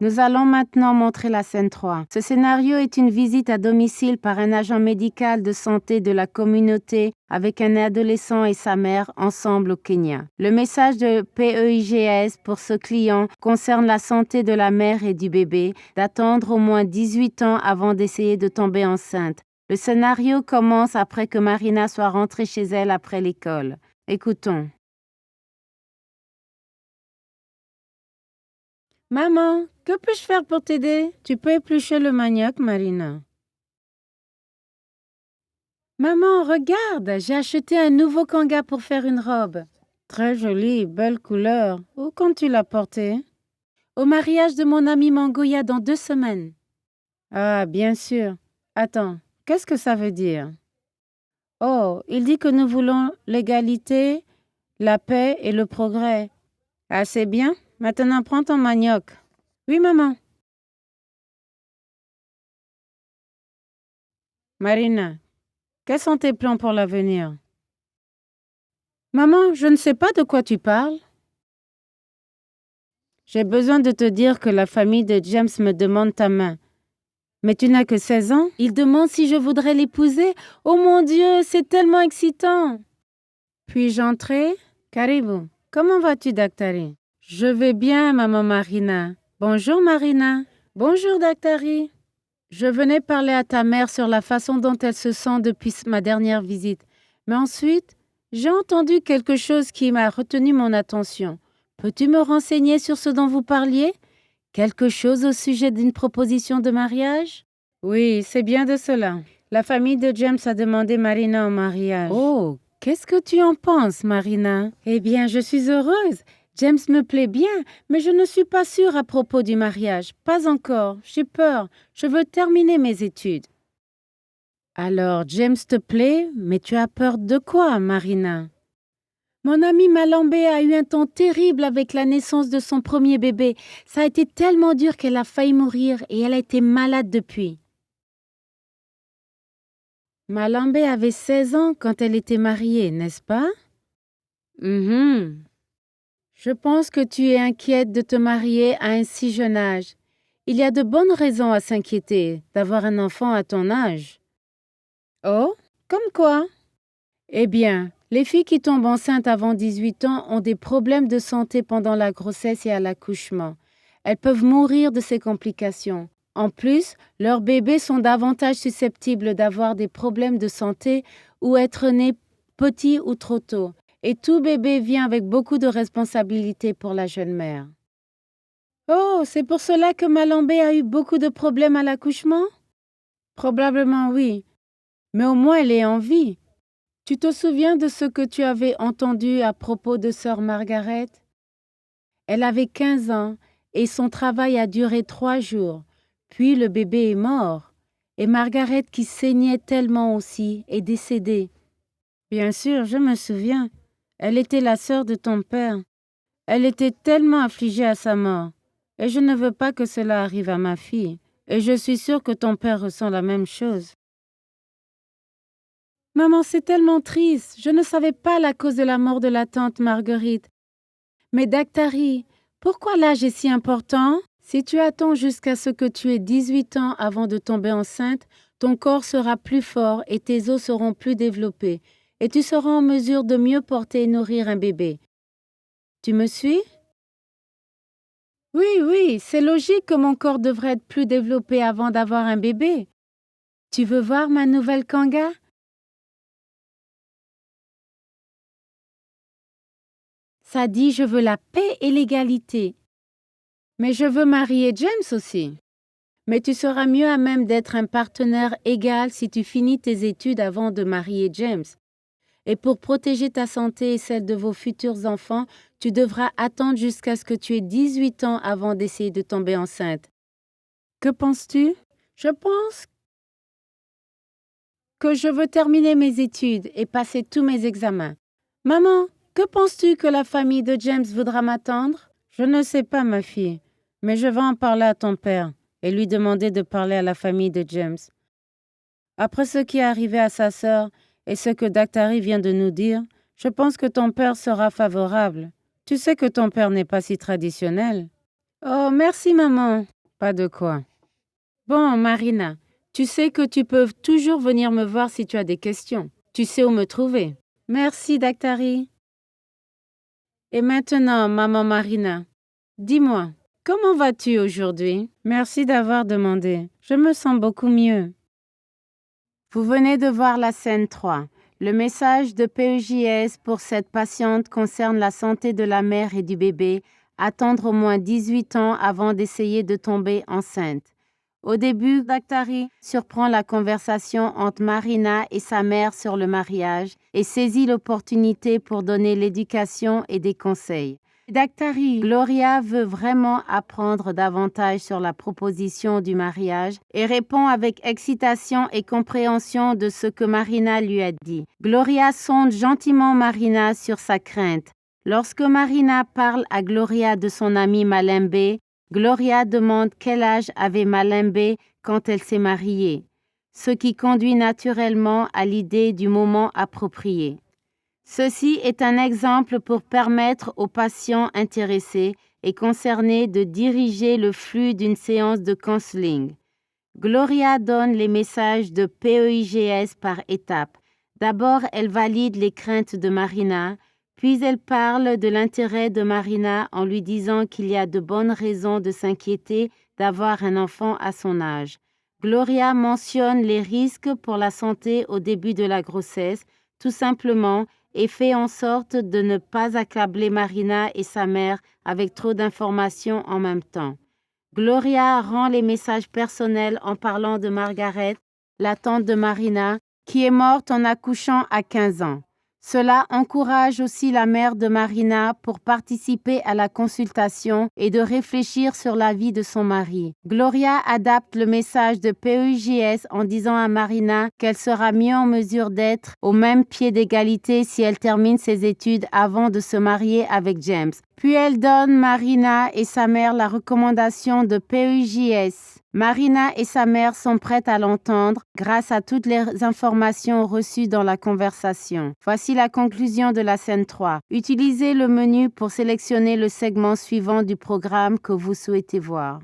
Nous allons maintenant montrer la scène 3. Ce scénario est une visite à domicile par un agent médical de santé de la communauté avec un adolescent et sa mère ensemble au Kenya. Le message de PEIGS pour ce client concerne la santé de la mère et du bébé, d'attendre au moins 18 ans avant d'essayer de tomber enceinte. Le scénario commence après que Marina soit rentrée chez elle après l'école. Écoutons. Maman, que puis-je faire pour t'aider? Tu peux éplucher le manioc, Marina. Maman, regarde, j'ai acheté un nouveau kanga pour faire une robe. Très jolie, belle couleur. Où comptes-tu la porter? Au mariage de mon ami Mangoya dans 2 semaines. Ah, bien sûr. Attends, qu'est-ce que ça veut dire? Oh, il dit que nous voulons l'égalité, la paix et le progrès. Ah, c'est bien. Maintenant, prends ton manioc. Oui, maman. Marina, quels sont tes plans pour l'avenir? Maman, je ne sais pas de quoi tu parles. J'ai besoin de te dire que la famille de James me demande ta main. Mais tu n'as que 16 ans. Il demande si je voudrais l'épouser. Oh mon Dieu, c'est tellement excitant. Puis-je entrer? Karibu. Comment vas-tu, Daktari? Je vais bien, maman Marina. Bonjour, Marina. Bonjour, Daktari. Je venais parler à ta mère sur la façon dont elle se sent depuis ma dernière visite. Mais ensuite, j'ai entendu quelque chose qui m'a retenu mon attention. Peux-tu me renseigner sur ce dont vous parliez? Quelque chose au sujet d'une proposition de mariage? Oui, c'est bien de cela. La famille de James a demandé Marina en mariage. Oh, qu'est-ce que tu en penses, Marina? Eh bien, je suis heureuse. James me plaît bien, mais je ne suis pas sûre à propos du mariage. Pas encore. J'ai peur. Je veux terminer mes études. Alors, James te plaît, mais tu as peur de quoi, Marina? Mon amie Malambé a eu un temps terrible avec la naissance de son premier bébé. Ça a été tellement dur qu'elle a failli mourir et elle a été malade depuis. Malambé avait 16 ans quand elle était mariée, n'est-ce pas? Je pense que tu es inquiète de te marier à un si jeune âge. Il y a de bonnes raisons à s'inquiéter d'avoir un enfant à ton âge. Oh, comme quoi? Eh bien, les filles qui tombent enceintes avant 18 ans ont des problèmes de santé pendant la grossesse et à l'accouchement. Elles peuvent mourir de ces complications. En plus, leurs bébés sont davantage susceptibles d'avoir des problèmes de santé ou être nés petits ou trop tôt. Et tout bébé vient avec beaucoup de responsabilités pour la jeune mère. Oh, c'est pour cela que Malambé a eu beaucoup de problèmes à l'accouchement? Probablement oui, mais au moins elle est en vie. Tu te souviens de ce que tu avais entendu à propos de sœur Margaret? Elle avait 15 ans et son travail a duré 3 jours. Puis le bébé est mort. Et Margaret, qui saignait tellement aussi, est décédée. Bien sûr, je me souviens. Elle était la sœur de ton père. Elle était tellement affligée à sa mort. Et je ne veux pas que cela arrive à ma fille. Et je suis sûre que ton père ressent la même chose. Maman, c'est tellement triste. Je ne savais pas la cause de la mort de la tante Marguerite. Mais Daktari, pourquoi l'âge est si important? Si tu attends jusqu'à ce que tu aies 18 ans avant de tomber enceinte, ton corps sera plus fort et tes os seront plus développés. Et tu seras en mesure de mieux porter et nourrir un bébé. Tu me suis? Oui, c'est logique que mon corps devrait être plus développé avant d'avoir un bébé. Tu veux voir ma nouvelle kanga? Ça dit je veux la paix et l'égalité. Mais je veux marier James aussi. Mais tu seras mieux à même d'être un partenaire égal si tu finis tes études avant de marier James. Et pour protéger ta santé et celle de vos futurs enfants, tu devras attendre jusqu'à ce que tu aies 18 ans avant d'essayer de tomber enceinte. Que penses-tu? Je pense que je veux terminer mes études et passer tous mes examens. Maman, que penses-tu que la famille de James voudra m'attendre? Je ne sais pas, ma fille, mais je vais en parler à ton père et lui demander de parler à la famille de James. Après ce qui est arrivé à sa sœur et ce que Daktari vient de nous dire, je pense que ton père sera favorable. Tu sais que ton père n'est pas si traditionnel. Oh, merci, maman. Pas de quoi. Bon, Marina, tu sais que tu peux toujours venir me voir si tu as des questions. Tu sais où me trouver. Merci, Daktari. Et maintenant, maman Marina, dis-moi, comment vas-tu aujourd'hui? Merci d'avoir demandé. Je me sens beaucoup mieux. Vous venez de voir la scène 3. Le message de PEJS pour cette patiente concerne la santé de la mère et du bébé, attendre au moins 18 ans avant d'essayer de tomber enceinte. Au début, Daktari surprend la conversation entre Marina et sa mère sur le mariage et saisit l'opportunité pour donner l'éducation et des conseils. Daktari, Gloria veut vraiment apprendre davantage sur la proposition du mariage et répond avec excitation et compréhension de ce que Marina lui a dit. Gloria sonde gentiment Marina sur sa crainte. Lorsque Marina parle à Gloria de son ami Malembe, Gloria demande quel âge avait Malembe quand elle s'est mariée, ce qui conduit naturellement à l'idée du moment approprié. Ceci est un exemple pour permettre aux patients intéressés et concernés de diriger le flux d'une séance de counseling. Gloria donne les messages de PEJS par étapes. D'abord, elle valide les craintes de Marina, puis elle parle de l'intérêt de Marina en lui disant qu'il y a de bonnes raisons de s'inquiéter d'avoir un enfant à son âge. Gloria mentionne les risques pour la santé au début de la grossesse, tout simplement, et fait en sorte de ne pas accabler Marina et sa mère avec trop d'informations en même temps. Gloria rend les messages personnels en parlant de Margaret, la tante de Marina, qui est morte en accouchant à 15 ans. Cela encourage aussi la mère de Marina pour participer à la consultation et de réfléchir sur la vie de son mari. Gloria adapte le message de PEJS en disant à Marina qu'elle sera mieux en mesure d'être au même pied d'égalité si elle termine ses études avant de se marier avec James. Puis elle donne Marina et sa mère la recommandation de PEJS. Marina et sa mère sont prêtes à l'entendre grâce à toutes les informations reçues dans la conversation. Voici la conclusion de la scène 3. Utilisez le menu pour sélectionner le segment suivant du programme que vous souhaitez voir.